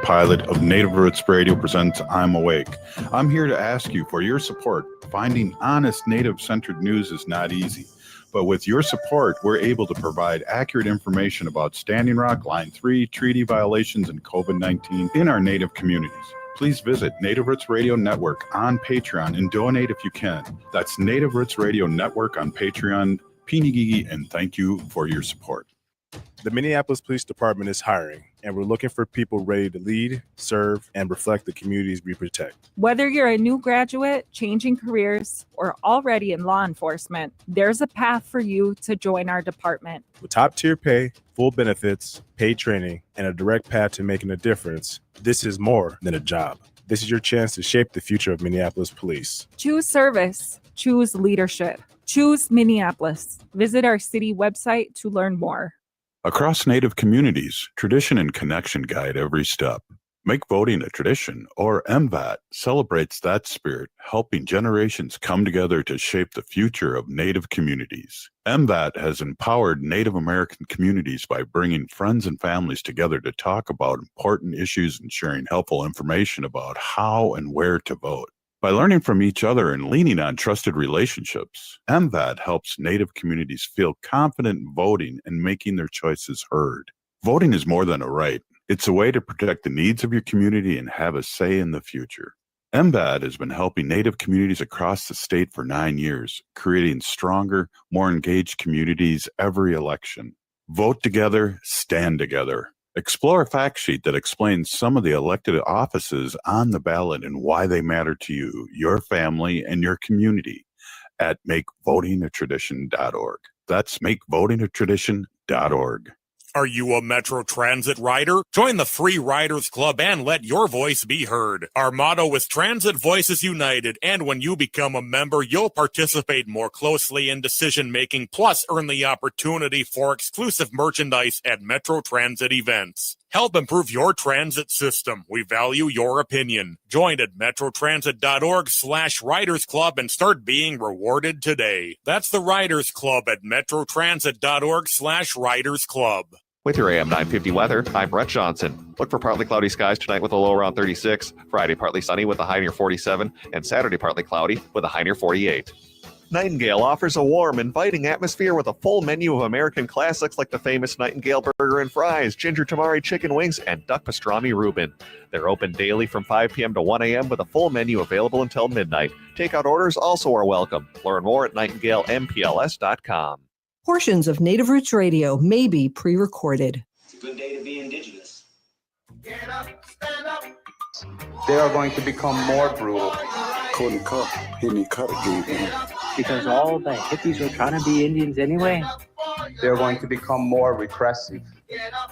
Pilot of Native Roots Radio presents I'm Awake. I'm here to ask you for your support. Finding honest Native-centered news is not easy, but with your support, we're able to provide accurate information about Standing Rock, Line 3, treaty violations, and COVID-19 in our Native communities. Please visit Native Roots Radio Network on Patreon and donate if you can. That's Native Roots Radio Network on Patreon. Pinigigi, and thank you for your support. The Minneapolis Police Department is hiring, and we're looking for people ready to lead, serve, and reflect the communities we protect. Whether you're a new graduate, changing careers, or already in law enforcement, there's a path for you to join our department. With top-tier pay, full benefits, paid training, and a direct path to making a difference, this is more than a job. This is your chance to shape the future of Minneapolis Police. Choose service. Choose leadership. Choose Minneapolis. Visit our city website to learn more. Across Native communities, tradition and connection guide every step. Make voting a tradition, or MVAT, celebrates that spirit, helping generations come together to shape the future of Native communities. MVAT has empowered Native American communities by bringing friends and families together to talk about important issues and sharing helpful information about how and where to vote. By learning from each other and leaning on trusted relationships, MVAT helps Native communities feel confident in voting and making their choices heard. Voting is more than a right. It's a way to protect the needs of your community and have a say in the future. MVAT has been helping Native communities across the state for 9 years, creating stronger, more engaged communities every election. Vote together, stand together. Explore a fact sheet that explains some of the elected offices on the ballot and why they matter to you, your family, and your community at makevotingatradition.org. That's makevotingatradition.org. Are you a Metro Transit rider? Join the free Riders Club and let your voice be heard. Our motto is Transit Voices United, and when you become a member, you'll participate more closely in decision-making, plus earn the opportunity for exclusive merchandise at Metro Transit events. Help improve your transit system. We value your opinion. Join at metrotransit.org/Riders Club and start being rewarded today. That's the Riders Club at metrotransit.org/Riders Club. With your AM 950 weather, I'm Brett Johnson. Look for partly cloudy skies tonight with a low around 36, Friday partly sunny with a high near 47, and Saturday partly cloudy with a high near 48. Nightingale offers a warm, inviting atmosphere with a full menu of American classics like the famous Nightingale Burger and Fries, Ginger Tamari Chicken Wings, and Duck Pastrami Reuben. They're open daily from 5 p.m. to 1 a.m. with a full menu available until midnight. Takeout orders also are welcome. Learn more at nightingalempls.com. Portions of Native Roots Radio may be pre-recorded. It's a good day to be indigenous. Get up, stand up. They are going to become more brutal. Couldn't cut, hitting cut again. Because all the hippies were trying to be Indians anyway. They're going to become more repressive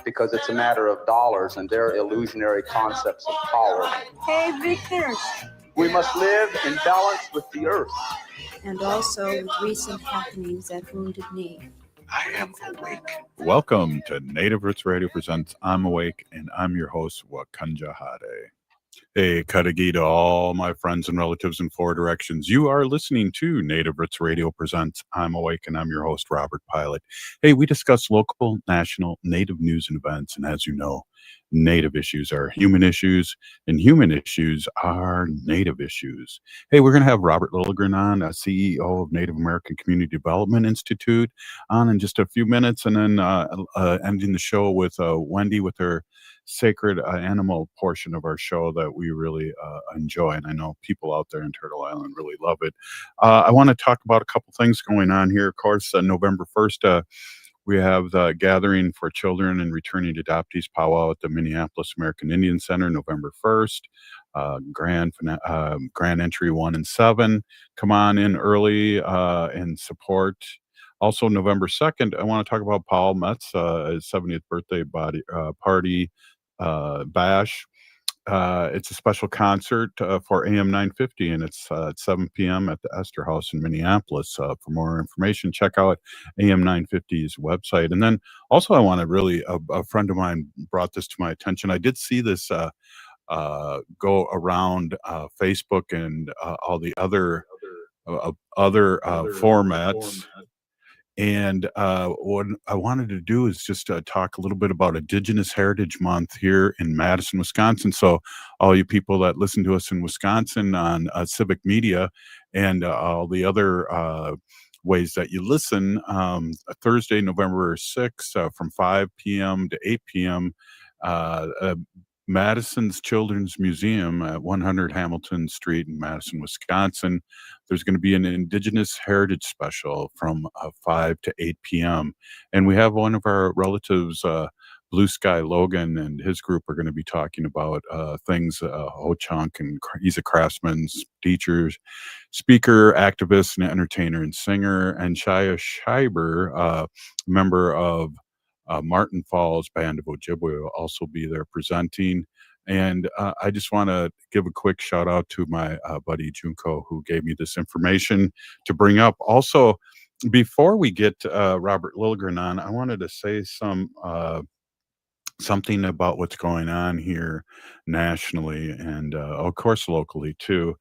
because it's a matter of dollars and their illusionary concepts of power. Hey, Victor. We must live in balance with the earth. And also with recent happenings at Wounded Knee. I am awake. Welcome to Native Roots Radio presents I'm Awake, and I'm your host, Wakanja Hade. Hey, Kadagi to all my friends and relatives in 4 directions. You are listening to Native Roots Radio presents I'm Awake, and I'm your host, Robert Pilot. Hey, we discuss local, national, Native news and events, and as you know, Native issues are human issues, and human issues are Native issues. Hey, we're going to have Robert Lilligren on, CEO of Native American Community Development Institute, on in just a few minutes, and then ending the show with Wendy with her sacred animal portion of our show that we really enjoy, and I know people out there in Turtle Island really love it. I want to talk about a couple things going on here. Of course, November 1st, we have the Gathering for Children and Returning Adoptees powwow at the Minneapolis American Indian Center, November 1st. Grand entry 1 and 7. Come on in early and support. Also, November 2nd, I want to talk about Paul Metz' 70th birthday party bash. It's a special concert for AM 950, and it's at 7 p.m. at the Esther House in Minneapolis. For more information, check out AM 950's website. And then also, I want to really, a friend of mine brought this to my attention. I did see this go around Facebook and all the other formats. And what I wanted to do is just talk a little bit about Indigenous Heritage Month here in Madison, Wisconsin. So, all you people that listen to us in Wisconsin on civic media and all the other ways that you listen, Thursday, November 6th, from 5 p.m. to 8 p.m., Madison's Children's Museum at 100 Hamilton Street in Madison, Wisconsin. There's going to be an Indigenous Heritage special from 5 to 8 p.m. And we have one of our relatives, Blue Sky Logan, and his group are going to be talking about things, Ho-Chunk, and he's a craftsman, teacher, speaker, activist, and entertainer and singer. And Shia Scheiber, member of Martin Falls Band of Ojibwe, will also be there presenting. And I just want to give a quick shout out to my buddy Junko, who gave me this information to bring up. Also, before we get Robert Lilligren on, I wanted to say something about what's going on here nationally and, of course, locally too.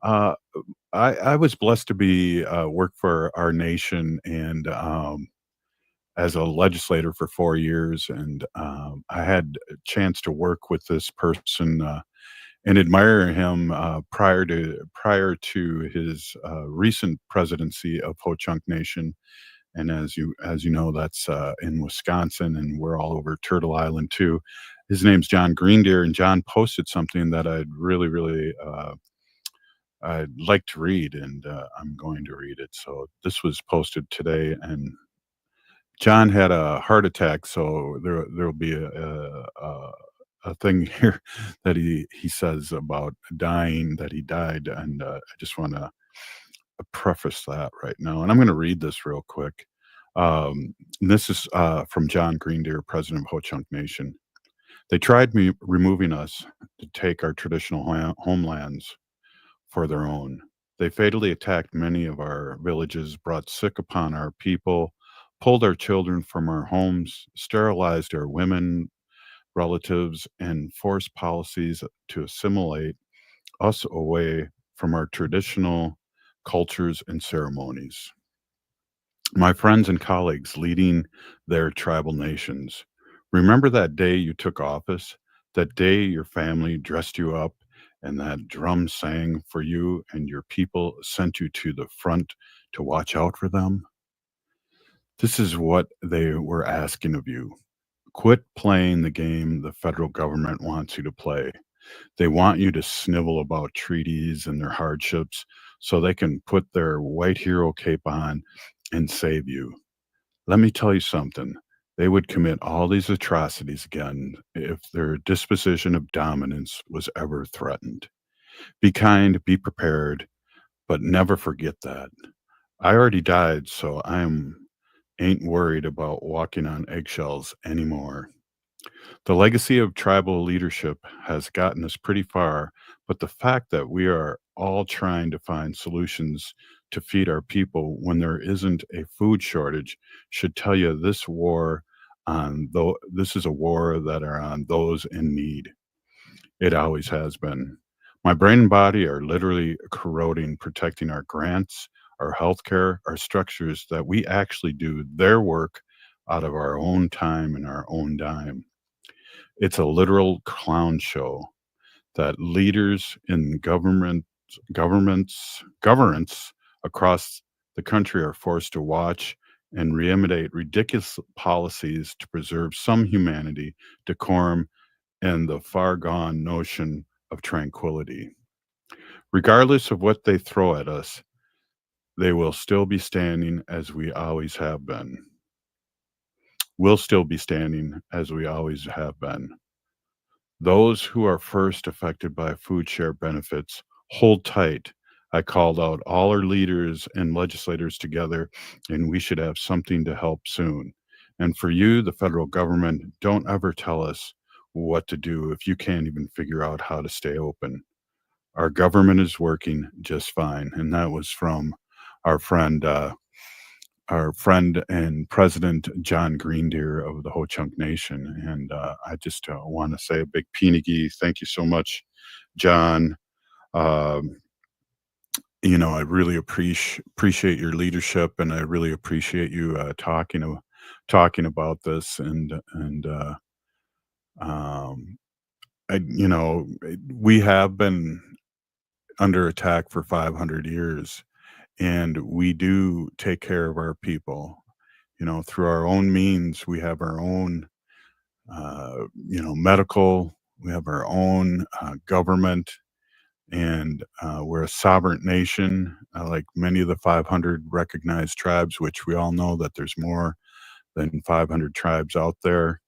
Uh, I was blessed to be work for our nation and as a legislator for 4 years, and I had a chance to work with this person and admire him prior to his recent presidency of Ho-Chunk Nation. And as you know, that's in Wisconsin, and we're all over Turtle Island too. His name's John Greendeer, and John posted something that I'd like to read, and I'm going to read it. So this was posted today, and John had a heart attack, so there'll be a thing here that he says about dying, that he died, and I just want to preface that right now, and I'm going to read this real quick. This is from John Greendeer, president of Ho-Chunk Nation. They tried removing us to take our traditional homelands for their own. They fatally attacked many of our villages, brought sick upon our people, pulled our children from our homes, sterilized our women, relatives, and forced policies to assimilate us away from our traditional cultures and ceremonies. My friends and colleagues leading their tribal nations, remember that day you took office, that day your family dressed you up, and that drum sang for you and your people sent you to the front to watch out for them? This is what they were asking of you. Quit playing the game the federal government wants you to play. They want you to snivel about treaties and their hardships so they can put their white hero cape on and save you. Let me tell you something. They would commit all these atrocities again if their disposition of dominance was ever threatened. Be kind, be prepared, but never forget that. I already died, so ain't worried about walking on eggshells anymore. The legacy of tribal leadership has gotten us pretty far, but the fact that we are all trying to find solutions to feed our people when there isn't a food shortage should tell you this is a war that are on those in need. It always has been. My brain and body are literally corroding, protecting our grants, our healthcare, our structures that we actually do their work out of our own time and our own dime. It's a literal clown show that leaders in governments across the country are forced to watch and re-imitate ridiculous policies to preserve some humanity, decorum, and the far-gone notion of tranquility. Regardless of what they throw at us, they will still be standing as we always have been. We'll still be standing as we always have been. Those who are first affected by food share benefits, hold tight. I called out all our leaders and legislators together, and we should have something to help soon. And for you, the federal government, don't ever tell us what to do if you can't even figure out how to stay open. Our government is working just fine. And that was from our friend and President John Greendeer of the Ho-Chunk Nation. And I just want to say a big Pinigi, thank you so much, John. I really appreciate your leadership, and I really appreciate you talking about this. And um, we have been under attack for 500 years, and we do take care of our people. Through our own means, we have our own, medical, we have our own government, and we're a sovereign nation, like many of the 500 recognized tribes, which we all know that there's more than 500 tribes out there.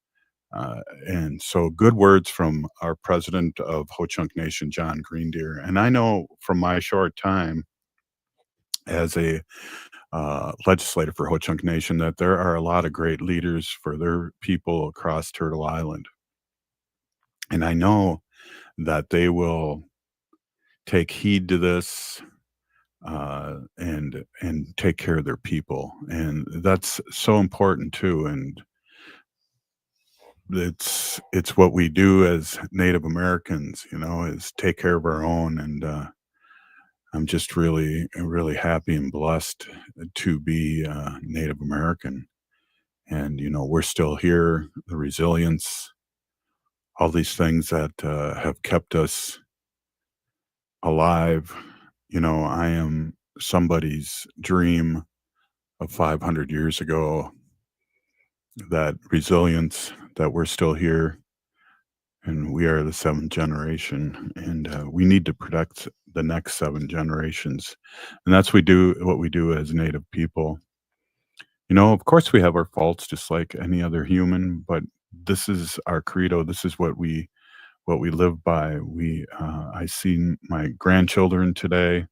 And so good words from our president of Ho-Chunk Nation, John Greendeer. And I know from my short time as a legislator for Ho-Chunk Nation that there are a lot of great leaders for their people across Turtle Island. And I know that they will take heed to this and take care of their people. And that's so important too. And it's what we do as Native Americans, is take care of our own. And I'm just really, really happy and blessed to be Native American. And, we're still here, the resilience, all these things that have kept us alive. I am somebody's dream of 500 years ago, that resilience, that we're still here, and we are the 7th generation, and we need to protect the next 7 generations. And that's what we do as Native people. Of course we have our faults just like any other human, but this is our credo. This is what we live by. I see my grandchildren today,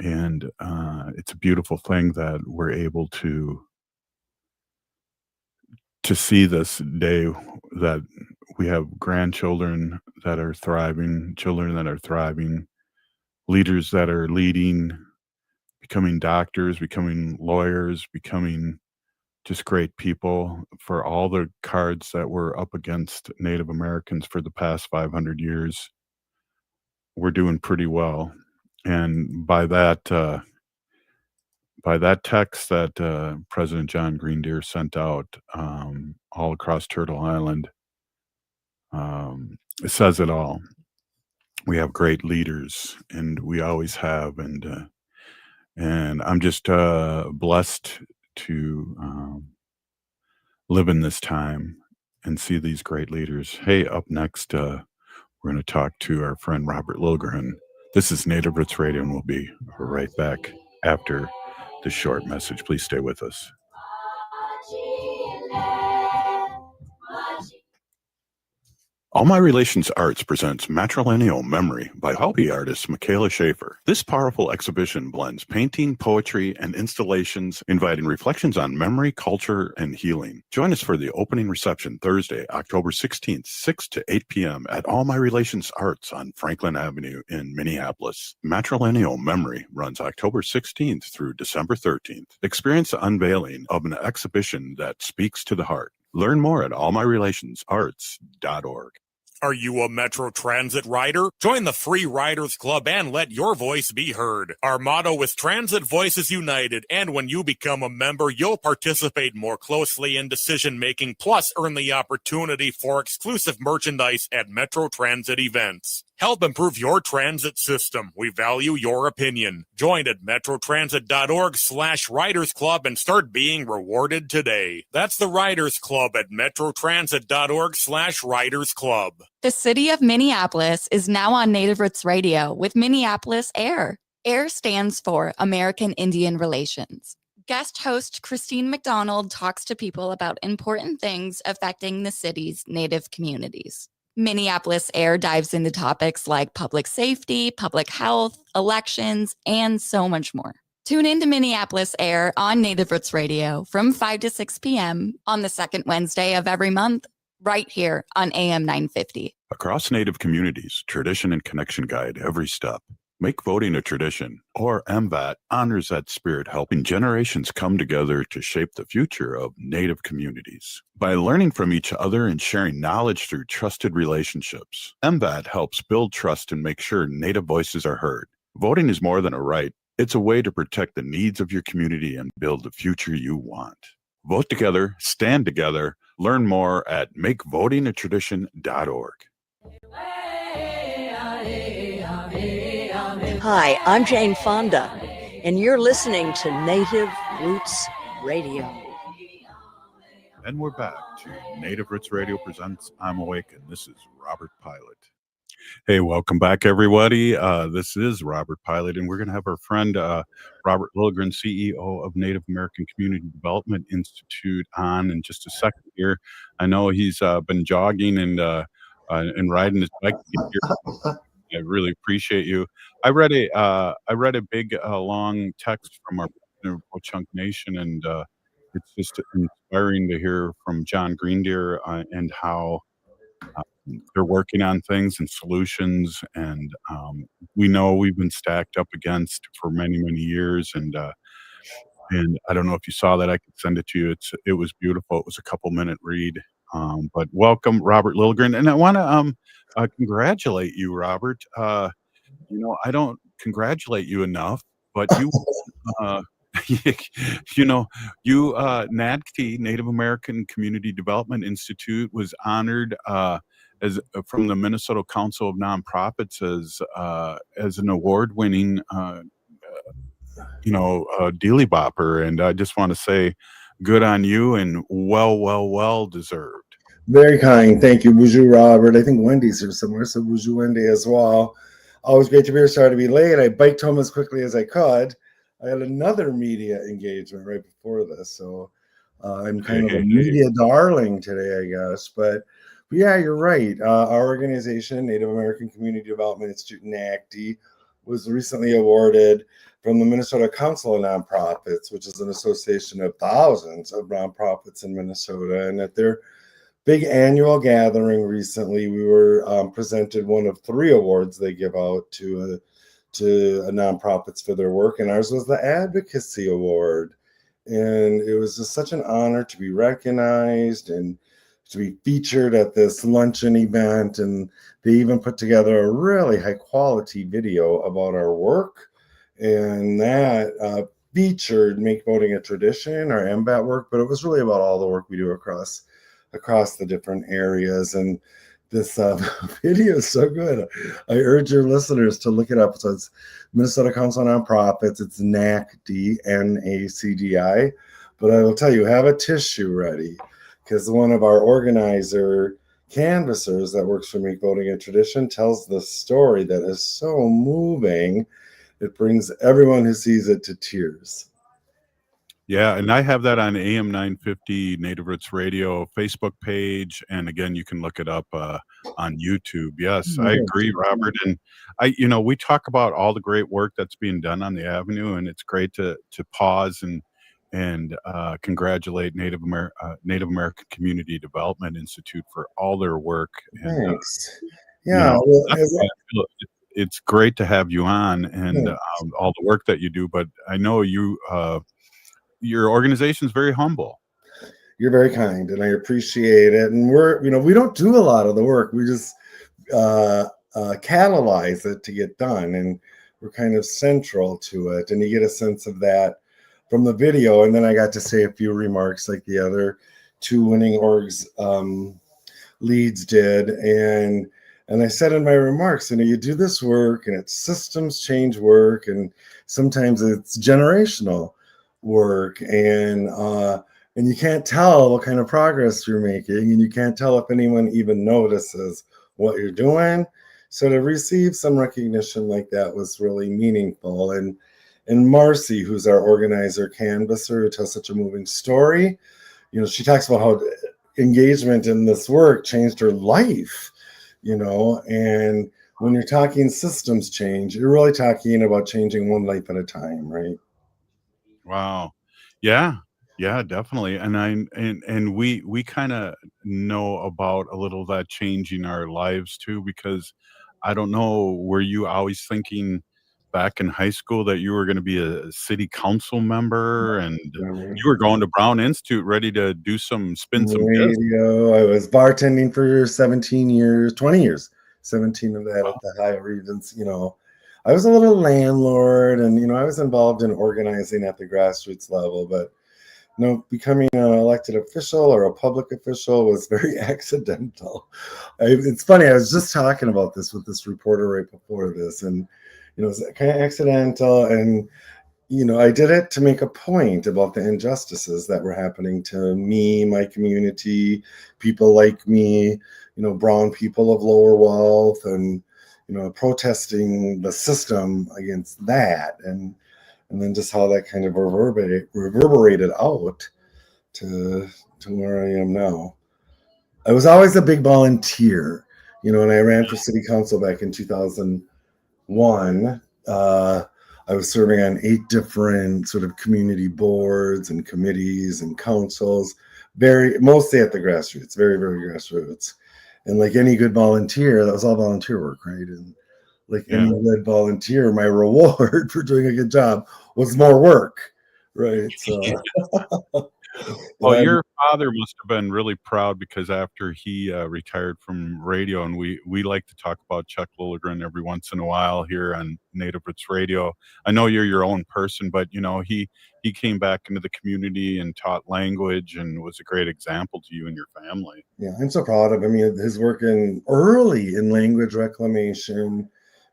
and it's a beautiful thing that we're able to see this day, that we have grandchildren that are thriving, children that are thriving, leaders that are leading, becoming doctors, becoming lawyers, becoming just great people. For all the cards that were up against Native Americans for the past 500 years, we're doing pretty well. And by that text that President John Greendeer sent out all across Turtle Island, it says it all. We have great leaders, and we always have, and I'm just blessed to live in this time and see these great leaders. Hey, up next, we're going to talk to our friend Robert Lilligren. This is Native Roots Radio, and we'll be right back after this short message. Please stay with us. All My Relations Arts presents Matrilineal Memory by Hopi artist Michaela Schaefer. This powerful exhibition blends painting, poetry, and installations, inviting reflections on memory, culture, and healing. Join us for the opening reception Thursday, October 16th, 6 to 8 p.m. at All My Relations Arts on Franklin Avenue in Minneapolis. Matrilineal Memory runs October 16th through December 13th. Experience the unveiling of an exhibition that speaks to the heart. Learn more at allmyrelationsarts.org. Are you a Metro Transit rider? Join the Free Riders Club and let your voice be heard. Our motto is Transit Voices United, and when you become a member, you'll participate more closely in decision-making, plus earn the opportunity for exclusive merchandise at Metro Transit events. Help improve your transit system. We value your opinion. Join at metrotransit.org/Riders Club and start being rewarded today. That's the Riders Club at metrotransit.org/Riders Club. The city of Minneapolis is now on Native Roots Radio with Minneapolis AIR. AIR stands for American Indian Relations. Guest host Christine McDonald talks to people about important things affecting the city's Native communities. Minneapolis AIR dives into topics like public safety, public health, elections, and so much more. Tune in to Minneapolis AIR on Native Roots Radio from 5 to 6 p.m. on the second Wednesday of every month, right here on AM 950. Across Native communities, tradition and connection guide every step. Make voting a tradition, or MVAT honors that spirit, helping generations come together to shape the future of Native communities. By learning from each other and sharing knowledge through trusted relationships, MVAT helps build trust and make sure Native voices are heard. Voting is more than a right. It's a way to protect the needs of your community and build the future you want. Vote together, stand together, learn more at makevotingatradition.org. Hi, I'm Jane Fonda, and you're listening to Native Roots Radio. And we're back to Native Roots Radio presents I'm Awake, and this is Robert Pilot. Hey, welcome back, everybody. This is Robert Pilot, and we're going to have our friend Robert Lilligren, CEO of Native American Community Development Institute, on in just a second here. I know he's been jogging and riding his bike to get here. I really appreciate you. I read a big long text from our partner, Ho-Chunk Nation, and it's just inspiring to hear from John Greendeer and how they're working on things and solutions. And we know we've been stacked up against for many, many years. And I don't know if you saw that. I could send it to you. It was beautiful. It was a couple-minute read. But welcome, Robert Lilligren. And I want to congratulate you, Robert. I don't congratulate you enough, but you, NACDI, Native American Community Development Institute, was honored as from the Minnesota Council of Nonprofits as an award-winning, dealy bopper. And I just want to say, good on you, and well deserved. Very kind. Thank you. Bonjour, Robert. I think Wendy's here somewhere, so bonjour, Wendy, as well. Always great to be here. Sorry to be late. I biked home as quickly as I could. I had another media engagement right before this, so I'm kind of a media darling today, I guess. But yeah, you're right. Our organization, Native American Community Development Institute, NACDI, was recently awarded from the Minnesota Council of Nonprofits, which is an association of thousands of nonprofits in Minnesota. And at their big annual gathering recently, we were presented one of 3 awards they give out to nonprofits for their work, and ours was the Advocacy Award. And it was just such an honor to be recognized and to be featured at this luncheon event. And they even put together a really high quality video about our work, and that featured Make Voting a Tradition, our MVAT work, but it was really about all the work we do across the different areas. And this video is so good. I urge your listeners to look it up. So it's Minnesota Council of Nonprofits. It's NACDI, NACDI. But I will tell you, have a tissue ready, because one of our organizer canvassers that works for Make Voting a Tradition tells the story that is so moving. It brings everyone who sees it to tears. Yeah, and I have that on AM 950 Native Roots Radio Facebook page, and again, you can look it up on YouTube. Yes, I agree, Robert. And we talk about all the great work that's being done on the Avenue, and it's great to pause and congratulate Native American Community Development Institute for all their work. And, thanks. Yeah, it's great to have you on, and all the work that you do. But I know your organization is very humble. You're very kind, and I appreciate it. And we don't do a lot of the work. We just catalyze it to get done, and we're kind of central to it. And you get a sense of that from the video. And then I got to say a few remarks like the other 2 winning orgs leads did. And I said in my remarks, you do this work, and it's systems change work, and sometimes it's generational work, and you can't tell what kind of progress you're making, and you can't tell if anyone even notices what you're doing. So to receive some recognition like that was really meaningful. And Marcy, who's our organizer canvasser, who tells such a moving story, she talks about how engagement in this work changed her life, and when you're talking systems change, you're really talking about changing one life at a time, right? Wow. Yeah, definitely. And we kind of know about a little of that changing our lives too, because I don't know, were you always thinking back in high school that you were going to be a city council member, and you were going to Brown Institute ready to spin some radio? I was bartending for 17 years, 20 years, 17 of that at the High Regents. I was a little landlord, and I was involved in organizing at the grassroots level, but becoming an elected official or a public official was very accidental. It's funny, I was just talking about this with this reporter right before this, and it was kind of accidental, and I did it to make a point about the injustices that were happening to me, my community, people like me, brown people of lower wealth, and protesting the system against that, and then just how that kind of reverberated out to where I am now. I was always a big volunteer, and I ran for city council back in 2001. I was serving on 8 different sort of community boards and committees and councils, mostly at the grassroots, very, very grassroots. And like any good volunteer, that was all volunteer work, right? And like any good volunteer, my reward for doing a good job was more work, right? So, well, your father must have been really proud, because after he retired from radio, and we like to talk about Chuck Lilligren every once in a while here on Native Roots Radio. I know you're your own person, but he came back into the community and taught language and was a great example to you and your family. Yeah, I'm so proud of him. His work early in language reclamation.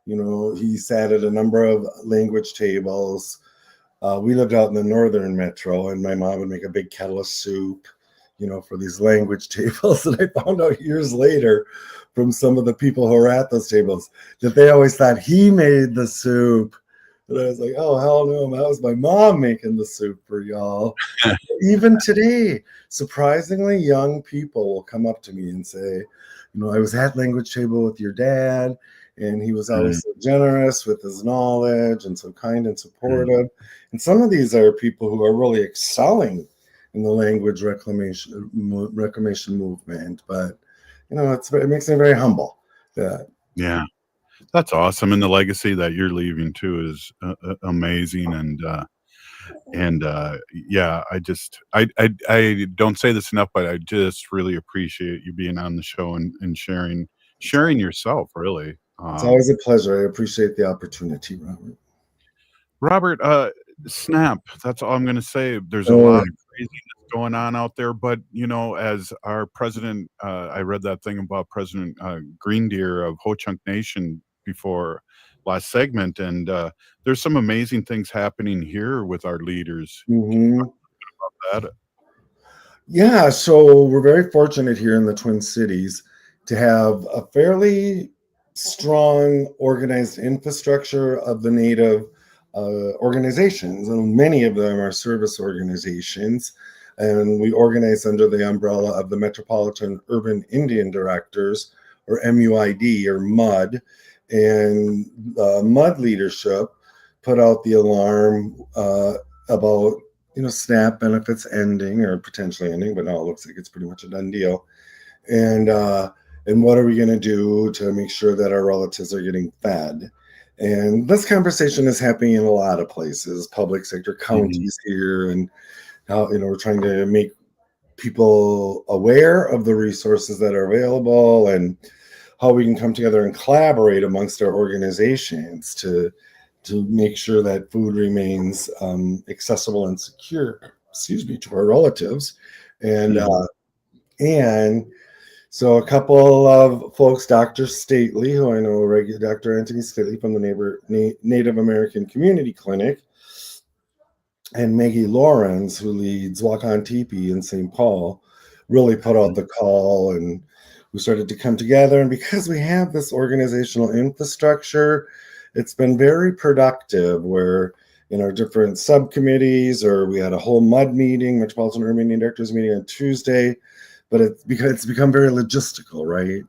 He sat at a number of language tables. We lived out in the northern metro, and my mom would make a big kettle of soup, for these language tables. And I found out years later from some of the people who were at those tables that they always thought he made the soup. And I was like, oh, hell no, that was my mom making the soup for y'all. Even today, surprisingly, young people will come up to me and say, I was at language table with your dad, and he was always so generous with his knowledge and so kind and supportive. And some of these are people who are really excelling in the language reclamation movement. But, it makes me very humble. Yeah, that's awesome. And the legacy that you're leaving too is amazing. And yeah, I don't say this enough, but I just really appreciate you being on the show and sharing yourself, really. It's always a pleasure. I appreciate the opportunity, Robert. Snap. That's all I'm going to say. There's a lot of craziness going on out there, but as our president, I read that thing about President Green Deer of Ho-Chunk Nation before last segment, and there's some amazing things happening here with our leaders. Mm-hmm. About that. Yeah, so we're very fortunate here in the Twin Cities to have a fairly strong organized infrastructure of the Native organizations, and many of them are service organizations, and we organize under the umbrella of the Metropolitan Urban Indian Directors, or MUID, or MUD. And MUD leadership put out the alarm about SNAP benefits ending, or potentially ending, but now it looks like it's pretty much a done deal. And what are we going to do to make sure that our relatives are getting fed? And this conversation is happening in a lot of places, public sector counties here, and how we're trying to make people aware of the resources that are available, and how we can come together and collaborate amongst our organizations to make sure that food remains accessible and secure, to our relatives. And so a couple of folks, Dr. Stately, who I know, Dr. Anthony Stately from the Native American Community Clinic, and Maggie Lawrence, who leads Walk on Teepee in St. Paul, really put out the call, and we started to come together. And because we have this organizational infrastructure, it's been very productive, where in our different subcommittees, or we had a whole MUD meeting, Metropolitan Urban Indian Directors meeting on Tuesday, but it's become very logistical, right?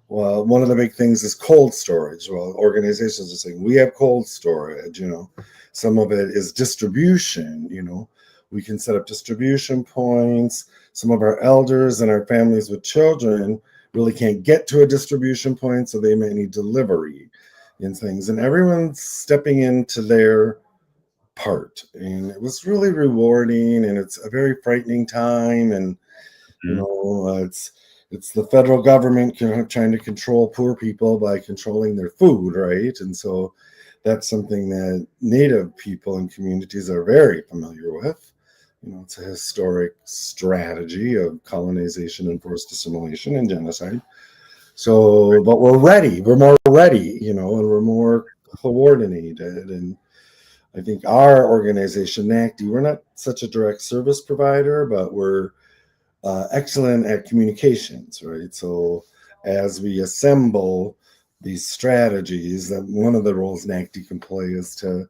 Well, one of the big things is cold storage. Well, organizations are saying, we have cold storage, Some of it is distribution, We can set up distribution points. Some of our elders and our families with children really can't get to a distribution point, so they may need delivery and things. And everyone's stepping into their part. And it was really rewarding, and it's a very frightening time. And, it's the federal government trying to control poor people by controlling their food, right? And so that's something that Native people and communities are very familiar with. It's a historic strategy of colonization and forced assimilation and genocide. So, but we're ready. We're more ready, and we're more coordinated. And I think our organization, NACDI, we're not such a direct service provider, but we're excellent at communications, right? So as we assemble these strategies, that one of the roles NACDI can play is to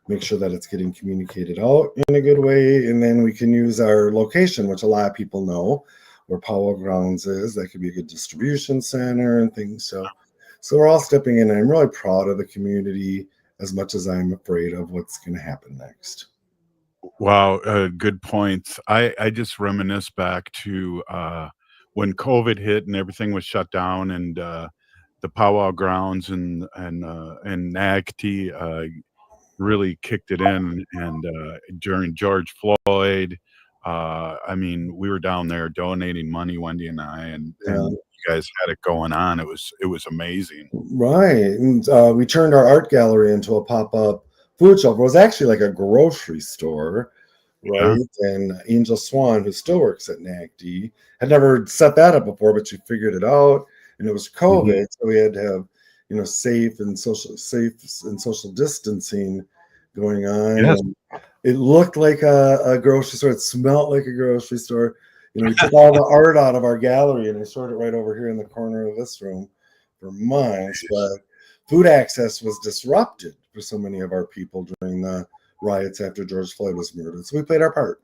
make sure that it's getting communicated out in a good way. And then we can use our location, which a lot of people know where Powell Grounds is. That could be a good distribution center and things. So we're all stepping in. I'm really proud of the community as much as I'm afraid of what's going to happen next. Wow, good points. I just reminisce back to when COVID hit and everything was shut down, and the powwow grounds and NACDI really kicked it in. And during George Floyd, I mean, we were down there donating money, Wendy and I, and you guys had it going on. It was amazing. Right. And we turned our art gallery into a pop-up food shelf. It was actually like a grocery store, right? Yeah. And Angel Swan, who still works at NACDI, had never set that up before, but she figured it out. And it was COVID, so we had to have, safe and social distancing going on. Yes. And it looked like a grocery store. It smelled like a grocery store. We took all the art out of our gallery and I stored it right over here in the corner of this room for months. But food access was disrupted for so many of our people during the riots after George Floyd was murdered. So we played our part.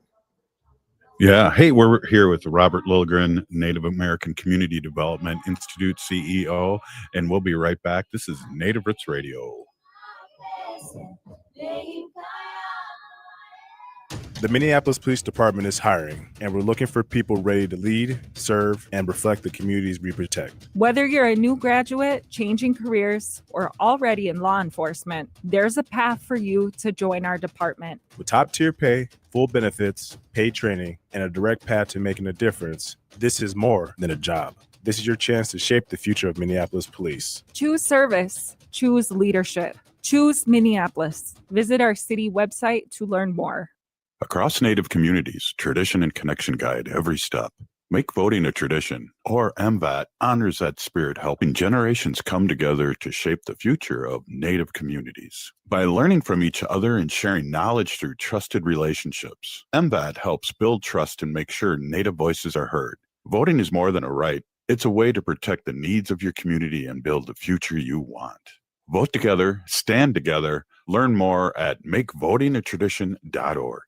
Yeah. Hey, we're here with Robert Lilligren, Native American Community Development Institute CEO, and we'll be right back. This is Native Roots Radio. The Minneapolis Police Department is hiring, and we're looking for people ready to lead, serve, and reflect the communities we protect. Whether you're a new graduate, changing careers, or already in law enforcement, there's a path for you to join our department. With top-tier pay, full benefits, paid training, and a direct path to making a difference, this is more than a job. This is your chance to shape the future of Minneapolis police. Choose service. Choose leadership. Choose Minneapolis. Visit our city website to learn more. Across Native communities, tradition and connection guide every step. Make voting a tradition, or MVAT honors that spirit, helping generations come together to shape the future of Native communities. By learning from each other and sharing knowledge through trusted relationships, MVAT helps build trust and make sure Native voices are heard. Voting is more than a right. It's a way to protect the needs of your community and build the future you want. Vote together, stand together, learn more at makevotingatradition.org.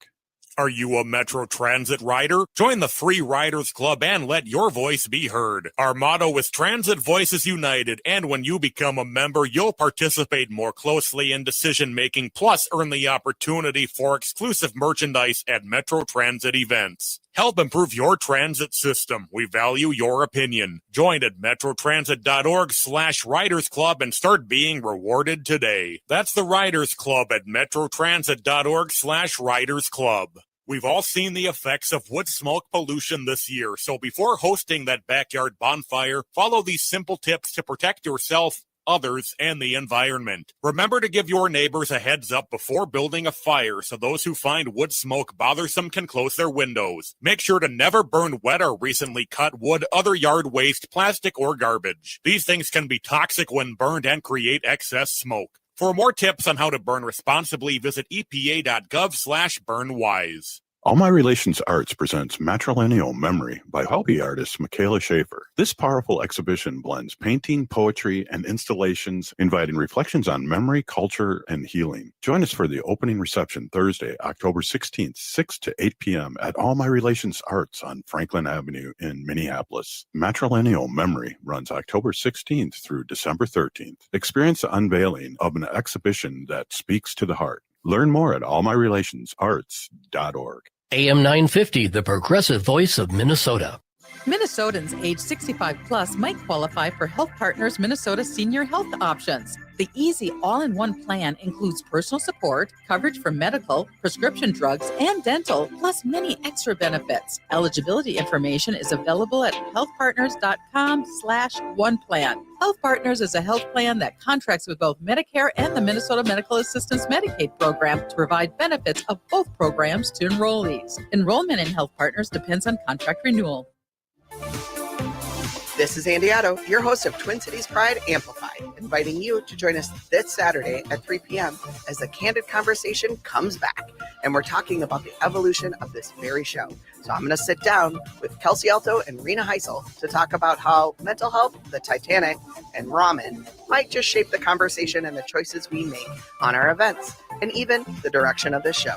Are you a Metro Transit rider? Join the Free Riders Club and let your voice be heard. Our motto is Transit Voices United, and when you become a member, you'll participate more closely in decision-making, plus earn the opportunity for exclusive merchandise at Metro Transit events. Help improve your transit system. We value your opinion. Join at metrotransit.org/Riders Club and start being rewarded today. That's the Riders Club at metrotransit.org/Riders Club. We've all seen the effects of wood smoke pollution this year, so before hosting that backyard bonfire, follow these simple tips to protect yourself, others, and the environment. Remember to give your neighbors a heads up before building a fire so those who find wood smoke bothersome can close their windows. Make sure to never burn wet or recently cut wood, other yard waste, plastic, or garbage. These things can be toxic when burned and create excess smoke. For more tips on how to burn responsibly, visit epa.gov/burnwise. All My Relations Arts presents Matrilineal Memory by hobby artist Michaela Schaefer. This powerful exhibition blends painting, poetry, and installations, inviting reflections on memory, culture, and healing. Join us for the opening reception Thursday, October 16th, 6 to 8 p.m. at All My Relations Arts on Franklin Avenue in Minneapolis. Matrilineal Memory runs October 16th through December 13th. Experience the unveiling of an exhibition that speaks to the heart. Learn more at allmyrelationsarts.org. AM 950, the progressive voice of Minnesota. Minnesotans age 65 plus might qualify for Health Partners Minnesota Senior Health Options. The easy all-in-one plan includes personal support, coverage for medical, prescription drugs, and dental, plus many extra benefits. Eligibility information is available at healthpartners.com/oneplan. Health Partners is a health plan that contracts with both Medicare and the Minnesota Medical Assistance Medicaid program to provide benefits of both programs to enrollees. Enrollment in Health Partners depends on contract renewal. This is Andy Otto, your host of Twin Cities Pride Amplified, inviting you to join us this Saturday at 3 p.m. as the Candid Conversation comes back. And we're talking about the evolution of this very show. So I'm going to sit down with Kelsey Alto and Rena Heisel to talk about how mental health, the Titanic, and ramen might just shape the conversation and the choices we make on our events, and even the direction of this show.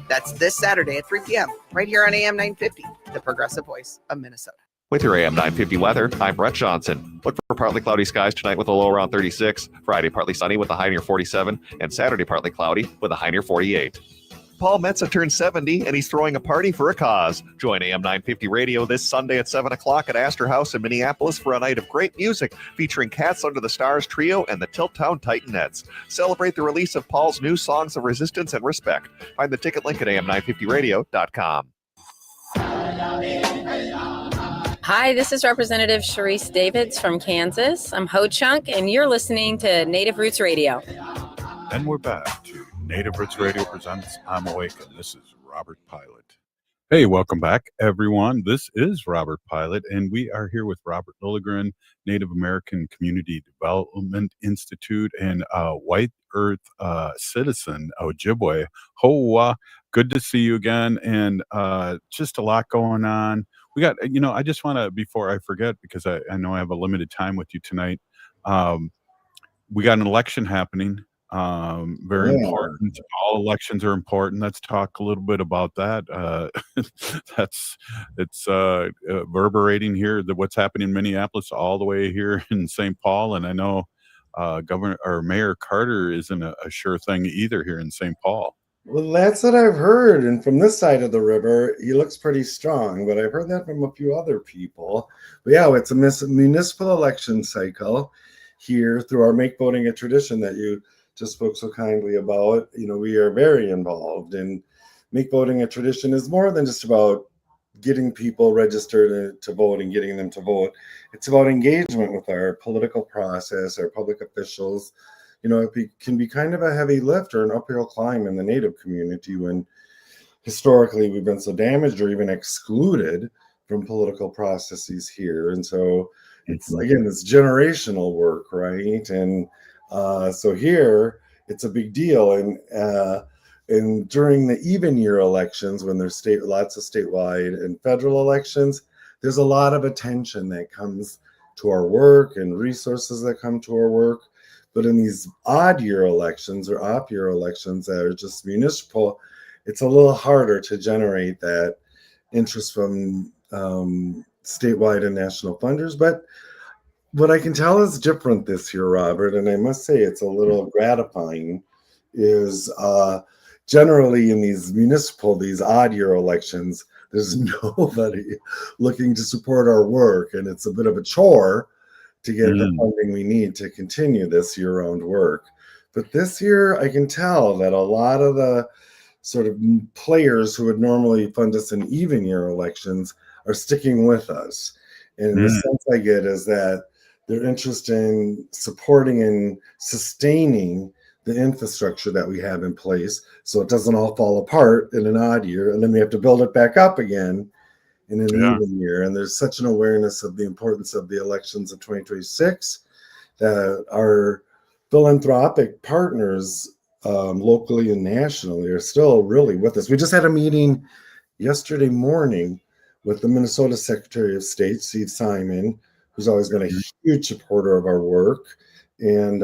That's this Saturday at 3 p.m. right here on AM 950, the progressive voice of Minnesota. With your AM 950 weather, I'm Brett Johnson. Look for partly cloudy skies tonight with a low around 36. Friday, partly sunny with a high near 47. And Saturday, partly cloudy with a high near 48. Paul Metza turned 70, and he's throwing a party for a cause. Join AM 950 Radio this Sunday at 7 o'clock at Astor House in Minneapolis for a night of great music featuring Cats Under the Stars Trio and the Tilttown Titanettes. Celebrate the release of Paul's new Songs of Resistance and Respect. Find the ticket link at am950radio.com. Hi, this is Representative Sharice Davids from Kansas. I'm Ho Chunk, and you're listening to Native Roots Radio. And we're back to Native Roots Radio presents I'm Awake, and this is Robert Pilot. Hey, welcome back, everyone. This is Robert Pilot, and we are here with Robert Lilligren, Native American Community Development Institute, and White Earth citizen, Ojibwe. Hoa, good to see you again, and just a lot going on. We got, I just want to, before I forget, because I know I have a limited time with you tonight, we got an election happening. Very important. All elections are important. Let's talk a little bit about that. It's reverberating here, what's happening in Minneapolis all the way here in St. Paul. And I know Governor or Mayor Carter isn't a sure thing either here in St. Paul. Well, that's what I've heard. And from this side of the river, he looks pretty strong, but I've heard that from a few other people. But yeah, it's a municipal election cycle here through our Make Voting a Tradition that you just spoke so kindly about. We are very involved, and Make Voting a Tradition is more than just about getting people registered to vote and getting them to vote. It's about engagement with our political process, our public officials. It can be kind of a heavy lift or an uphill climb in the Native community when historically we've been so damaged or even excluded from political processes here. And so it's generational work, right? And so here it's a big deal. And during the even year elections, when there's lots of statewide and federal elections, there's a lot of attention that comes to our work and resources that come to our work. But in these odd year elections or op year elections that are just municipal, it's a little harder to generate that interest from statewide and national funders. But what I can tell is different this year, Robert, and I must say it's a little gratifying, is generally in these odd year elections, there's nobody looking to support our work, and it's a bit of a chore to get the funding we need to continue this year-round work. But this year, I can tell that a lot of the sort of players who would normally fund us in even year elections are sticking with us. And the sense I get is that they're interested in supporting and sustaining the infrastructure that we have in place so it doesn't all fall apart in an odd year, and then we have to build it back up again in an even year. And there's such an awareness of the importance of the elections of 2026 that our philanthropic partners locally and nationally are still really with us. We just had a meeting yesterday morning with the Minnesota Secretary of State, Steve Simon, who's always been a huge supporter of our work. And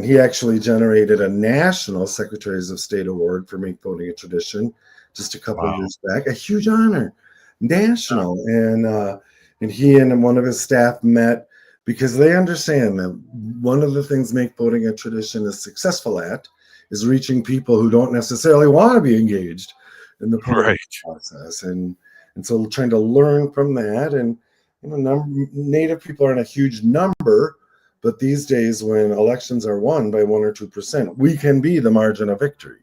he actually generated a national Secretaries of State award for Make Voting a Tradition just a couple of years back. A huge honor. National. And he and one of his staff met because they understand that one of the things Make Voting a Tradition is successful at is reaching people who don't necessarily want to be engaged in the political process. And And so trying to learn from that, and Native people are in a huge number, but these days when elections are won by 1 or 2%, we can be the margin of victory,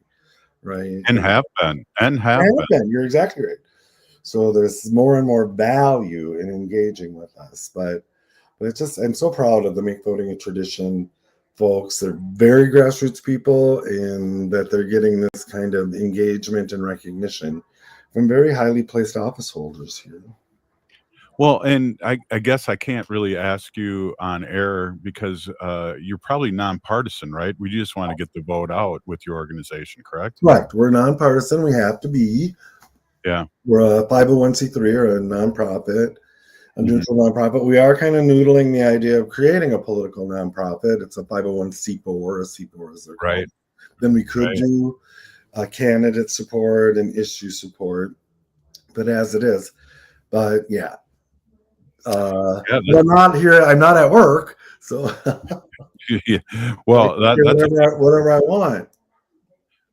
right? And have been. You're exactly right. So there's more and more value in engaging with us, but it's just, I'm so proud of the Make Voting a Tradition folks. They're very grassroots people, and that they're getting this kind of engagement and recognition from very highly placed office holders here. Well, and I guess I can't really ask you on air because you're probably nonpartisan, right? We just want to get the vote out with your organization, correct? Right. We're nonpartisan. We have to be. Yeah. We're a 501c3 or a nonprofit, a neutral nonprofit. We are kind of noodling the idea of creating a political nonprofit. It's a 501c4, a C4 as they're called. Then we could do candidate support and issue support, but as it is. But yeah. I'm not here. I'm not at work, so well, that's whatever I want.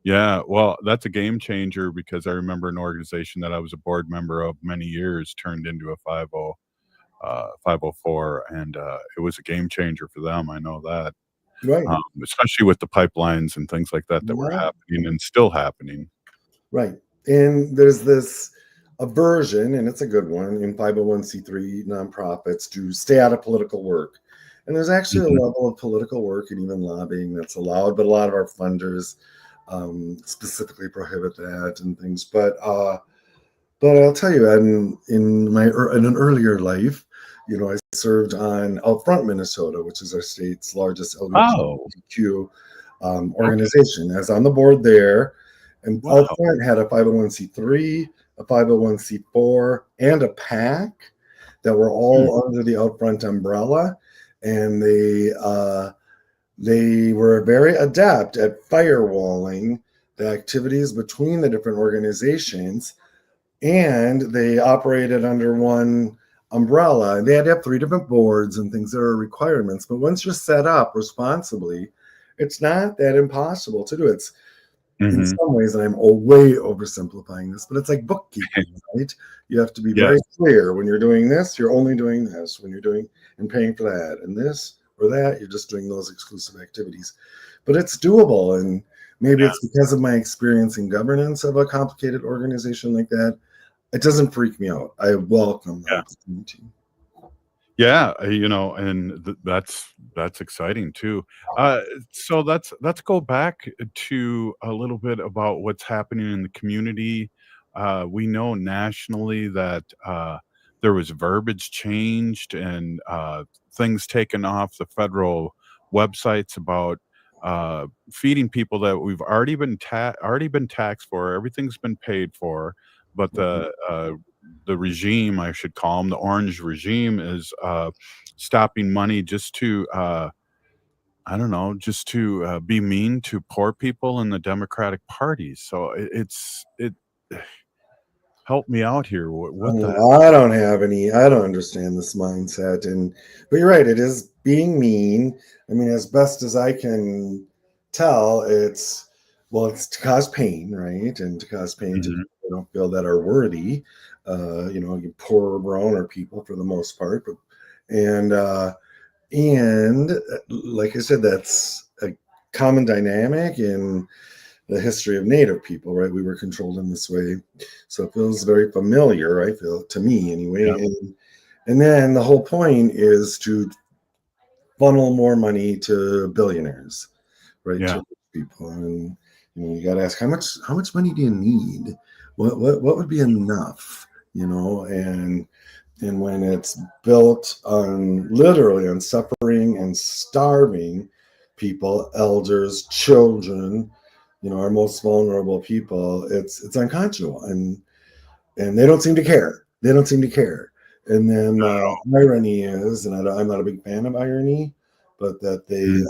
Yeah, well, that's a game changer, because I remember an organization that I was a board member of many years turned into a 504, and it was a game changer for them. I know that, right? Especially with the pipelines and things like that were happening and still happening. Right, and there's this aversion, and it's a good one, in 501c3 nonprofits to stay out of political work. And there's actually a level of political work and even lobbying that's allowed, but a lot of our funders specifically prohibit that and things. But I'll tell you, in an earlier life, I served on Outfront Minnesota, which is our state's largest LGBTQ organization. I was on the board there, and Outfront had a 501c3, a 501c4, and a PAC that were all under the Outfront umbrella, and they were very adept at firewalling the activities between the different organizations, and they operated under one umbrella. They had to have 3 different boards and things that are requirements, but once you're set up responsibly, it's not that impossible to do. It's in some ways, and I'm way oversimplifying this, but it's like bookkeeping, right? You have to be very clear. When you're doing this, you're only doing this. When you're doing and paying for that and this or that, you're just doing those exclusive activities. But it's doable, and maybe it's because of my experience in governance of a complicated organization like that. It doesn't freak me out. I welcome that opportunity. Yeah, and that's exciting too. So let's go back to a little bit about what's happening in the community. We know nationally that there was verbiage changed and things taken off the federal websites about feeding people that we've already been taxed for. Everything's been paid for, but the regime, I should call them, the orange regime, is stopping money just to be mean to poor people in the Democratic Party. So it help me out here. What I don't understand this mindset, but you're right, it is being mean. I mean, as best as I can tell, it's to cause pain, right? And to cause pain to people who don't feel that are worthy, poor brown or people for the most part. But and like I said, that's a common dynamic in the history of Native people, right? We were controlled in this way, so it feels very familiar. I feel, to me anyway. And then the whole point is to funnel more money to billionaires, right? To people, and you got to ask how much money do you need? What would be enough? And when it's built literally on suffering and starving people, elders, children, our most vulnerable people, it's unconscionable, and they don't seem to care. And then irony is, and I'm not a big fan of irony, but that they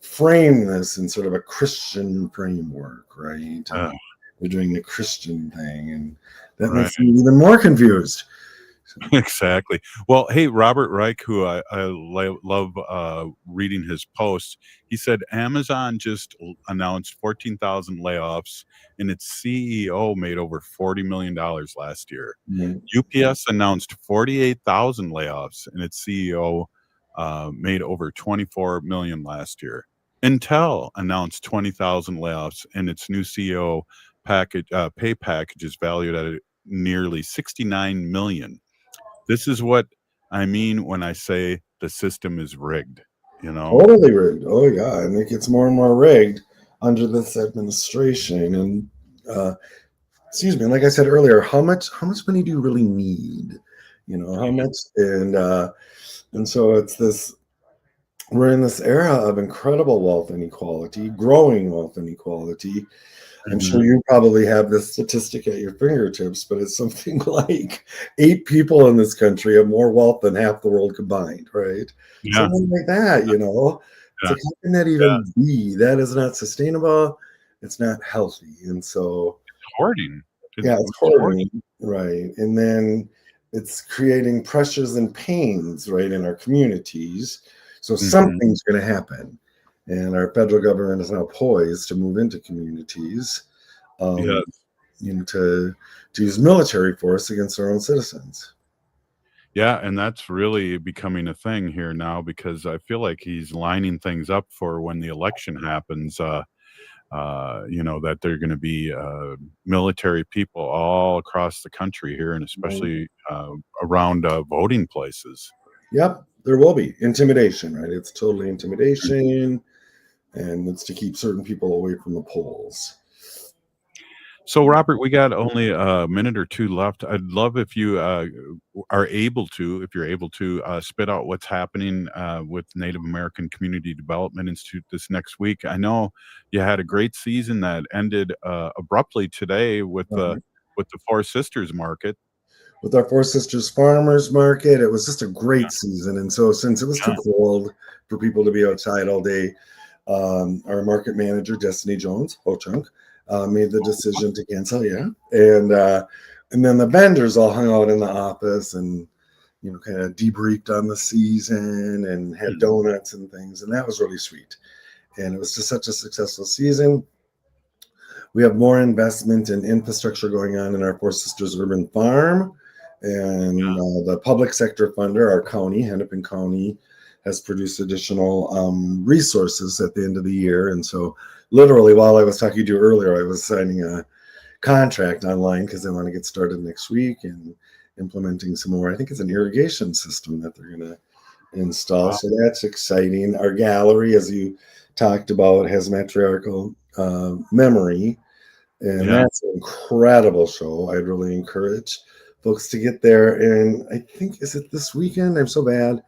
frame this in sort of a Christian framework, right? They're doing the Christian thing, and that makes me even more confused. Exactly. Well, hey, Robert Reich, who I love reading his posts, he said Amazon just announced 14,000 layoffs, and its CEO made over $40 million last year. UPS announced 48,000 layoffs, and its CEO made over 24 million last year. Intel announced 20,000 layoffs, and its new CEO pay package is valued at nearly 69 million. This is what I mean when I say the system is rigged, you know? Totally rigged. Oh, yeah. And it gets more and more rigged under this administration. And, excuse me, like I said earlier, how much money do you really need? You know, how much? And so it's this, we're in this era of incredible wealth inequality, growing wealth inequality. I'm sure you probably have this statistic at your fingertips, but it's something like 8 people in this country have more wealth than half the world combined, right? Yeah. Something like that, you know? It's like, how can that even be? That is not sustainable. It's not healthy. And so It's hoarding. It's hoarding, right? And then it's creating pressures and pains, right, in our communities. So something's going to happen. And our federal government is now poised to move into communities, you know, to use military force against their own citizens. Yeah, and that's really becoming a thing here now because I feel like he's lining things up for when the election happens. You know, that there are going to be military people all across the country here, and especially around voting places. Yep, there will be intimidation, right? It's totally intimidation. And it's to keep certain people away from the polls. So, Robert, we got only a minute or two left. I'd love if you are able to, if you're able to, spit out what's happening with Native American Community Development Institute this next week. I know you had a great season that ended abruptly today with the Four Sisters Market. With our Four Sisters Farmers Market, it was just a great season. And so, since it was too cold for people to be outside all day, our market manager, Destiny Jones, Ho-Chunk, made the decision to cancel, and then the vendors all hung out in the office and, you know, kind of debriefed on the season and had donuts and things, and that was really sweet. And it was just such a successful season. We have more investment in infrastructure going on in our Four Sisters Urban Farm, and the public sector funder, our county, Hennepin County, has produced additional resources at the end of the year. And so literally while I was talking to you earlier, I was signing a contract online because I want to get started next week and implementing some more. I think it's an irrigation system that they're going to install. So that's exciting. Our gallery, as you talked about, has matriarchal memory. And that's an incredible show. I'd really encourage folks to get there. And I think, is it this weekend? I'm so bad.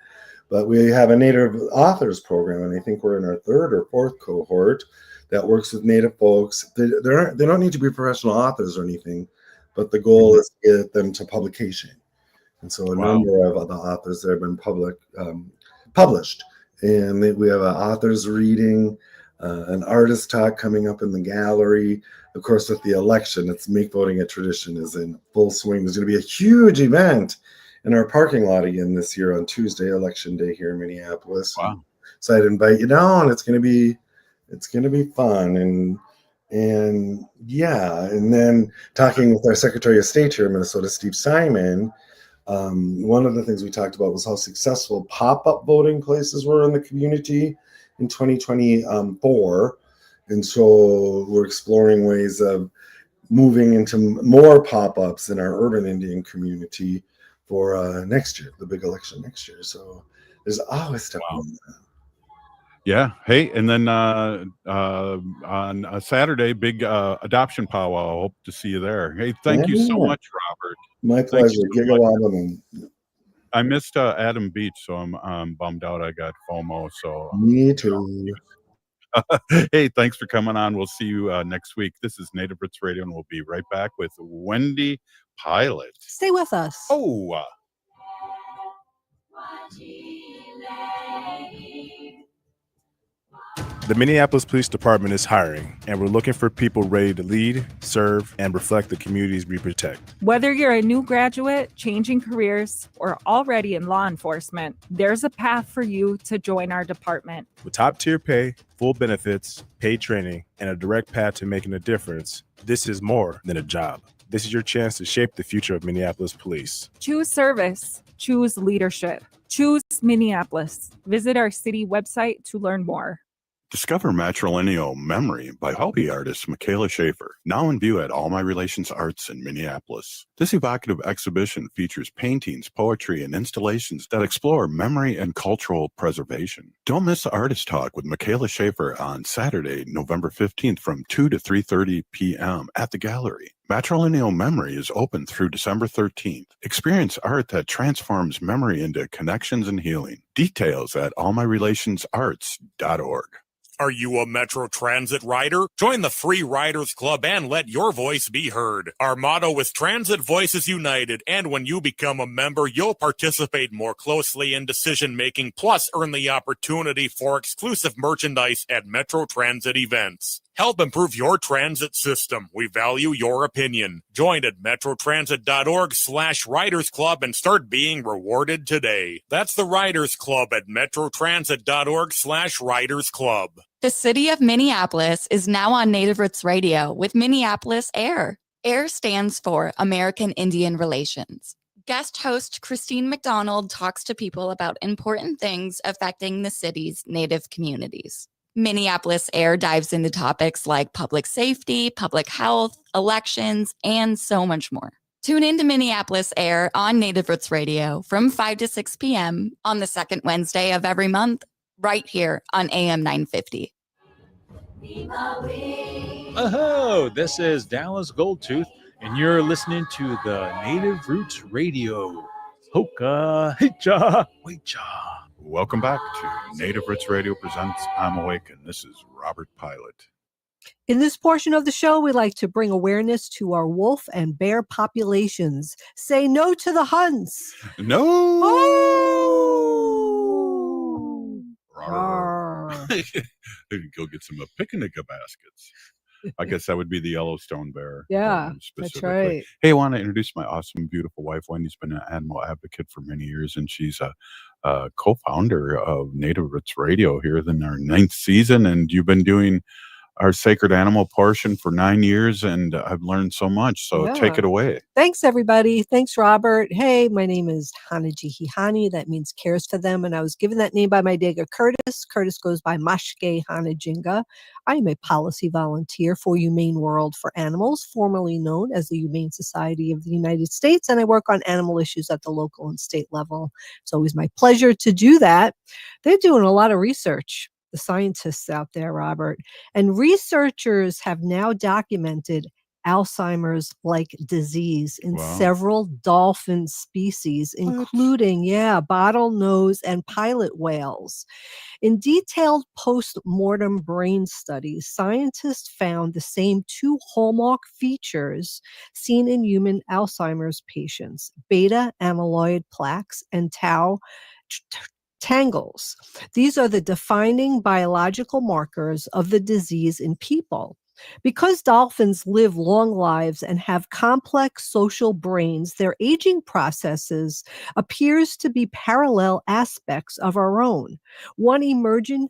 But we have a Native Authors program, and I think we're in our 3rd or 4th cohort that works with Native folks. They don't need to be professional authors or anything, but the goal is to get them to publication. And so a number of the authors that have been published. And we have an authors reading, an artist talk coming up in the gallery. Of course, with the election, it's Make Voting a Tradition is in full swing. There's going to be a huge event in our parking lot again this year on Tuesday, Election Day here in Minneapolis. Wow. So I'd invite you down. It's going to be fun. And then talking with our Secretary of State here in Minnesota, Steve Simon, one of the things we talked about was how successful pop-up voting places were in the community in 2024. And so we're exploring ways of moving into more pop-ups in our urban Indian community for next year, the big election next year. So there's always stuff going on. Yeah. Hey, and then on a Saturday, big adoption powwow. I hope to see you there. Hey, thank you so much, Robert. My pleasure. I missed Adam Beach, so I'm bummed out. I got FOMO. So me too. Hey, thanks for coming on. We'll see you next week. This is Native Roots Radio, and we'll be right back with Wendy Pilot. Stay with us. Oh. The Minneapolis Police Department is hiring, and we're looking for people ready to lead, serve, and reflect the communities we protect. Whether you're a new graduate, changing careers, or already in law enforcement, there's a path for you to join our department. With top-tier pay, full benefits, paid training, and a direct path to making a difference, this is more than a job. This is your chance to shape the future of Minneapolis police. Choose service. Choose leadership. Choose Minneapolis. Visit our city website to learn more. Discover Matrilineal Memory by hobby artist Michaela Schaefer, now in view at All My Relations Arts in Minneapolis. This evocative exhibition features paintings, poetry, and installations that explore memory and cultural preservation. Don't miss the Artist Talk with Michaela Schaefer on Saturday, November 15th from 2 to 3:30 p.m. at the gallery. Matrilineal Memory is open through December 13th. Experience art that transforms memory into connections and healing. Details at allmyrelationsarts.org. Are you a Metro Transit rider? Join the Free Riders Club and let your voice be heard. Our motto is Transit Voices United, and when you become a member, you'll participate more closely in decision-making, plus earn the opportunity for exclusive merchandise at Metro Transit events. Help improve your transit system. We value your opinion. Join at metrotransit.org/Riders Club and start being rewarded today. That's the Riders Club at metrotransit.org/Riders Club. The city of Minneapolis is now on Native Roots Radio with Minneapolis AIR. AIR stands for American Indian Relations. Guest host Christine McDonald talks to people about important things affecting the city's Native communities. Minneapolis AIR dives into topics like public safety, public health, elections, and so much more. Tune in to Minneapolis AIR on Native Roots Radio from 5 to 6 p.m. on the second Wednesday of every month, right here on AM 950. Oh, this is Dallas Goldtooth, and you're listening to the Native Roots Radio. Hoka, hicha, wecha. Welcome back to Native Roots Radio presents I'm Awake, and this is Robert Pilot. In this portion of the show, we like to bring awareness to our wolf and bear populations. Say no to the hunts. No. Oh. Go get some picnic baskets. I guess that would be the Yellowstone bear. Yeah, that's right. Hey, I want to introduce my awesome, beautiful wife. Wendy's been an animal advocate for many years, and she's a co-founder of Native Roots Radio here in our 9th season. And you've been doing our sacred animal portion for 9 years, and I've learned so much. So take it away. Thanks, everybody. Thanks, Robert. Hey, my name is Hanajihihani. That means cares for them. And I was given that name by my Dega Curtis. Curtis goes by Mashke Hanajinga. I am a policy volunteer for Humane World for Animals, formerly known as the Humane Society of the United States. And I work on animal issues at the local and state level. It's always my pleasure to do that. They're doing a lot of research, the scientists out there, Robert. And researchers have now documented Alzheimer's-like disease in several dolphin species, including, bottlenose and pilot whales. In detailed post-mortem brain studies, scientists found the same two hallmark features seen in human Alzheimer's patients: beta amyloid plaques and tau tangles. These are the defining biological markers of the disease in people. Because dolphins live long lives and have complex social brains, their aging processes appears to be parallel aspects of our own. One emerging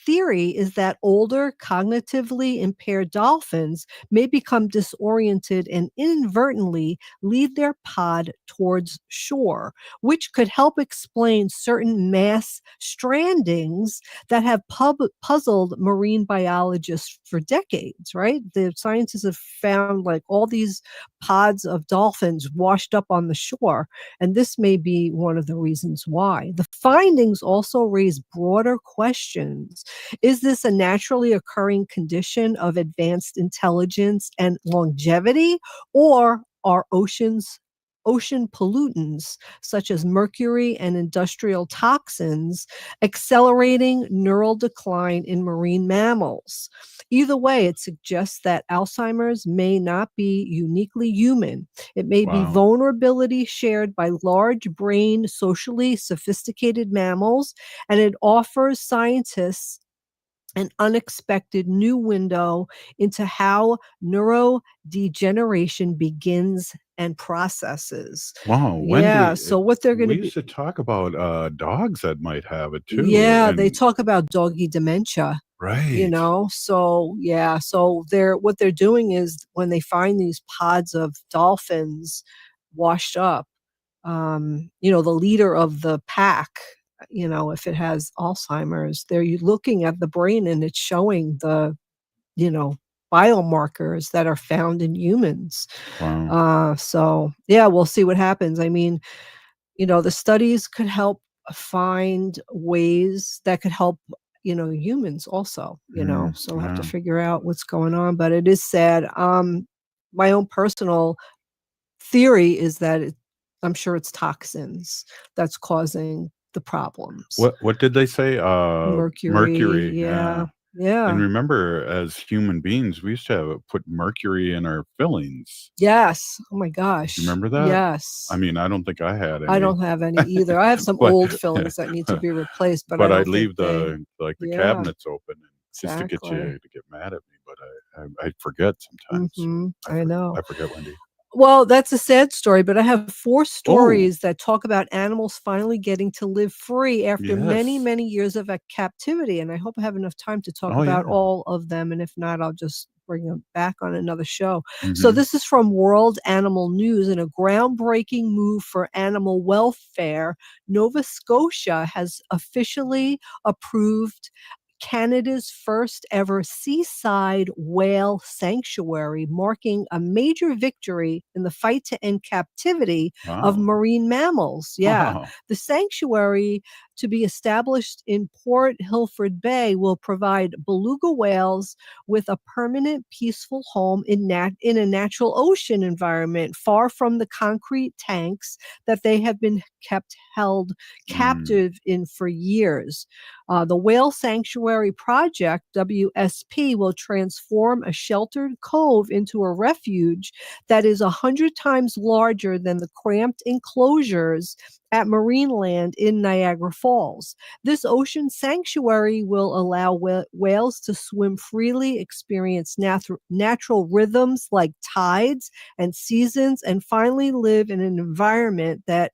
theory is that older, cognitively impaired dolphins may become disoriented and inadvertently lead their pod towards shore, which could help explain certain mass strandings that have puzzled marine biologists for decades, right? The scientists have found like all these pods of dolphins washed up on the shore, and this may be one of the reasons why. The findings also raise broader questions. Is this a naturally occurring condition of advanced intelligence and longevity, or are ocean pollutants such as mercury and industrial toxins accelerating neural decline in marine mammals? Either way, it suggests that Alzheimer's may not be uniquely human. It may be vulnerability shared by large brain, socially sophisticated mammals, and it offers scientists an unexpected new window into how neurodegeneration begins and processes. Wow, Yeah, Wendy, so what they're going we to be. used to talk about dogs that might have it too. Yeah, they And talk about doggy dementia. right. So yeah, so what they're doing is when they find these pods of dolphins washed up, the leader of the pack, if it has Alzheimer's, they're looking at the brain and it's showing the, biomarkers that are found in humans. Wow. So yeah, we'll see what happens. I mean, the studies could help find ways that could help, humans also, so we'll have to Yeah. figure out what's going on, but it is sad. My own personal theory is that I'm sure it's toxins that's causing the problems. What did they say? Mercury, Yeah. yeah. And remember, as human beings, we used to put mercury in our fillings. Yes. Oh my gosh. You remember that? Yes. I mean, I don't think I had any. I don't have any either. I have some But- old fillings that need to be replaced, but I But don't I'd leave think the Yeah. cabinets open just to get Exactly. you to get mad at me. But I forget sometimes. I know. I forget, Wendy. Well, that's a sad story, but I have 4 Oh. stories that talk about animals finally getting to live free after many, Yes. many years of captivity, and I hope I have enough time to talk Oh, about yeah. all of them, and if not, I'll just bring them back on another show. So Mhm. this is from World Animal News. In a groundbreaking move for animal welfare, Nova Scotia has officially approved Canada's first ever seaside whale sanctuary, marking a major victory in the fight to end captivity of Wow. marine mammals. Yeah. Wow. The sanctuary, to be established in Port Hilford Bay, will provide beluga whales with a permanent, peaceful home in a natural ocean environment, far from the concrete tanks that they have been held captive in for years. The Whale Sanctuary Project, WSP, will transform a sheltered cove into a refuge that is 100 times larger than the cramped enclosures at Marineland in Niagara Falls. This ocean sanctuary will allow whales to swim freely, experience natural rhythms like tides and seasons, and finally live in an environment that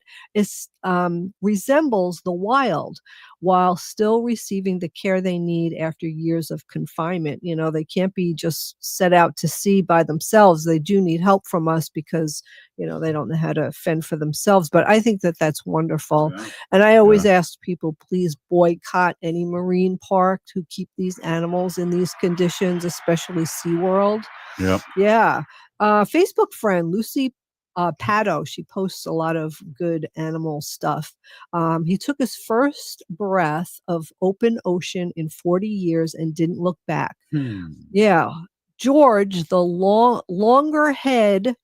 resembles the wild, while still receiving the care they need after years of confinement. They can't be just set out to sea by themselves. They do need help from us because, they don't know how to fend for themselves. But I think that that's wonderful. Yeah. And I always ask people, please boycott any marine park who keep these animals in these conditions, especially SeaWorld. Yep. Yeah. Facebook friend, Lucy Pato, she posts a lot of good animal stuff. He took his first breath of open ocean in 40 years and didn't look back. Yeah. George, the loggerhead,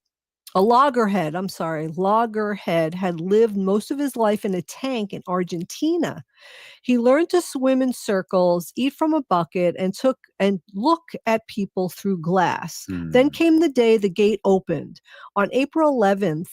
had lived most of his life in a tank in Argentina. He learned to swim in circles, eat from a bucket, and look at people through glass. Then came the day the gate opened. On April 11th,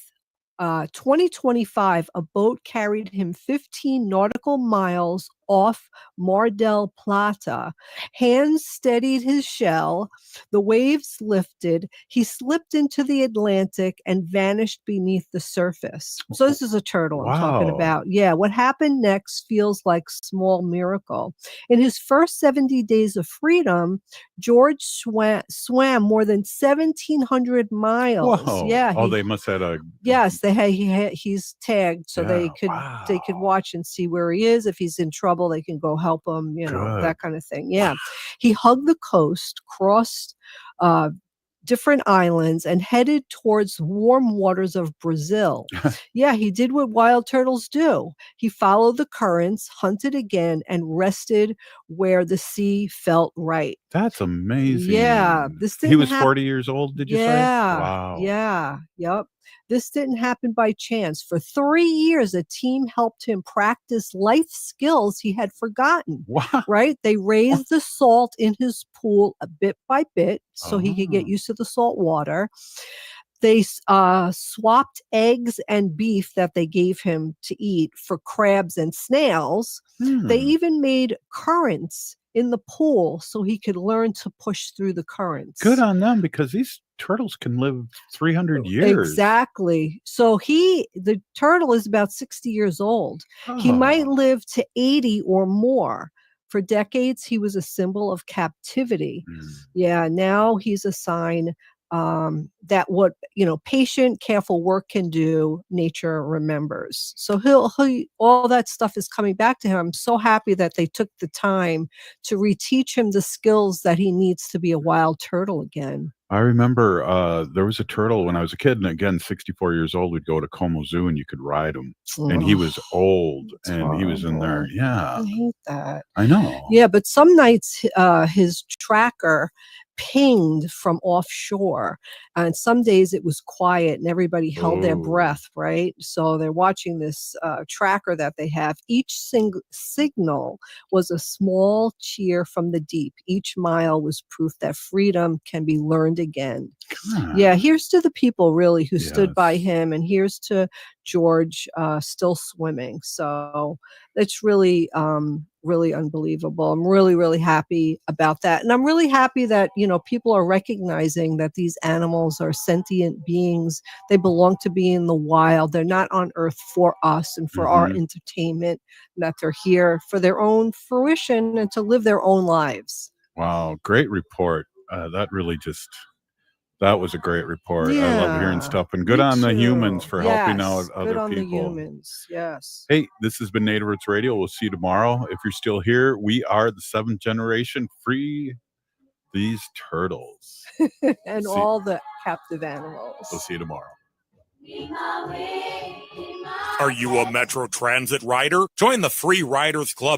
2025, a boat carried him 15 nautical miles off Mar del Plata. Hands steadied his shell. The waves lifted. He slipped into the Atlantic and vanished beneath the surface. So this is a turtle I'm talking Wow. about. Yeah, what happened next feels like small miracle. In his first 70 days of freedom, George swam more than 1,700 miles. Whoa. Yeah. Oh, they must have had a Yes, he's tagged so they could watch and see where he is. If he's in trouble, they can go help him, Good. that kind of thing. Yeah. He hugged the coast, crossed different islands, and headed towards warm waters of Brazil. Yeah, he did what wild turtles do. He followed the currents, hunted again, and rested where the sea felt right. That's amazing. Yeah, this He didn't was hap- 40 years old, did you say? Yeah, Wow. yeah, yep. This didn't happen by chance. For 3 years, a team helped him practice life skills he had forgotten. What? Right? They raised the salt in his pool bit by bit so he could get used to the salt water. They swapped eggs and beef that they gave him to eat for crabs and snails. They even made currants in the pool so he could learn to push through the currents. Good on them, because these turtles can live 300 years. Exactly. So the turtle is about 60 years old. He might live to 80 or more. For decades, he was a symbol of captivity. Yeah, now he's a sign that what patient, careful work can do, nature remembers. So he all that stuff is coming back to him. I'm so happy that they took the time to reteach him the skills that he needs to be a wild turtle again. I remember there was a turtle when I was a kid, and again, 64 years old, we'd go to Como Zoo and you could ride him. And he was old, and he was in there. Yeah. I hate that. I know. Yeah, but some nights his tracker pinged from offshore, and some days it was quiet and everybody held their breath, right? So they're watching this tracker that they have. Each signal was a small cheer from the deep. Each mile was proof that freedom can be learned again. Yeah, here's to the people really who stood by him, and here's to George still swimming. So it's really really unbelievable. I'm really, really happy about that. And I'm really happy that, people are recognizing that these animals are sentient beings. They belong to be in the wild. They're not on Earth for us and for our entertainment, and that they're here for their own fruition and to live their own lives. Wow, great report. That was a great report. I love hearing stuff. And good on the humans for helping out other good on people. The humans. Yes. Hey, this has been Native Roots Radio. We'll see you tomorrow. If you're still here, we are the 7th generation. Free these turtles. And all the captive animals. We'll see you tomorrow. Are you a Metro Transit rider? Join the Free Riders Club